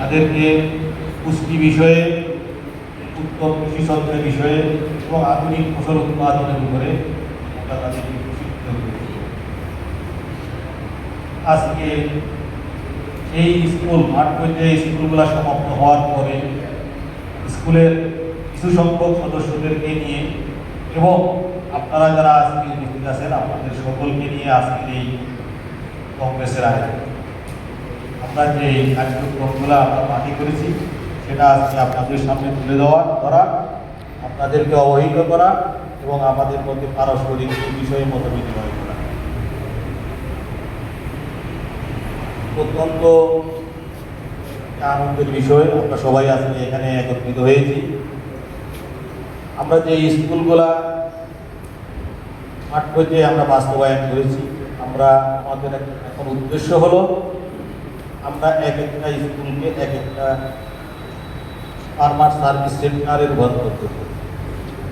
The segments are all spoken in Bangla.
তাদেরকে পুষ্টি বিষয়ে, উত্তম কৃষিতন্ত্রের বিষয়ে এবং আধুনিক ফসল উৎপাদনের উপরে আমরা তাদেরকে প্রশিক্ষিত করেছি। আজকে এই স্কুল মাঠ পর্যায়ে স্কুলগুলো সমাপ্ত হওয়ার পরে স্কুলের কিছু সংখ্যক সদস্যদেরকে নিয়ে এবং আপনারা যারা আজকে উপস্থিত আছেন আপনাদের সকলকে নিয়ে আজকের এই কংগ্রেসের আয়োজন। আমরা যে কার্যক্রমগুলো আমরা মাঠে করেছি সেটা আজকে আপনাদের সামনে তুলে ধরা, আপনাদেরকে অবহিত করা এবং আমাদের মধ্যে পারস্পরিক এই বিষয়ে মত বিনিময় করা। অত্যন্ত আনন্দের বিষয়, আমরা সবাই আজকে এখানে একত্রিত হয়েছি। আমরা যে স্কুলগুলা মাঠ পর্যায়ে আমরা বাস্তবায়ন করেছি, আমাদের এখন উদ্দেশ্য হলো আমরা এক একটা স্কুলকে এক একটা ফার্মার সার্ভিস সেন্টারে রূপান্তর করব।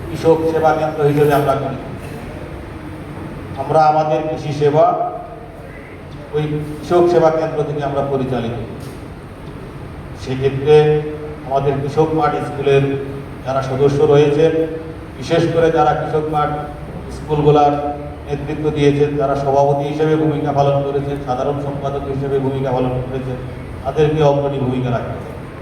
কৃষক সেবা কেন্দ্র হিসেবে আমরা করি। আমরা আমাদের কৃষি সেবা ওই কৃষক সেবা কেন্দ্র থেকে আমরা পরিচালিত করি। সেক্ষেত্রে আমাদের কৃষক মাঠ স্কুলের যারা সদস্য রয়েছেন, বিশেষ করে যারা কৃষক মাঠ স্কুলগুলার নেতৃত্ব দিয়েছেন, যারা সভাপতি হিসেবে ভূমিকা পালন করেছেন, সাধারণ সম্পাদক হিসেবে ভূমিকা পালন করেছেন, তাদেরকে অগ্রণী ভূমিকা রাখতে হবে।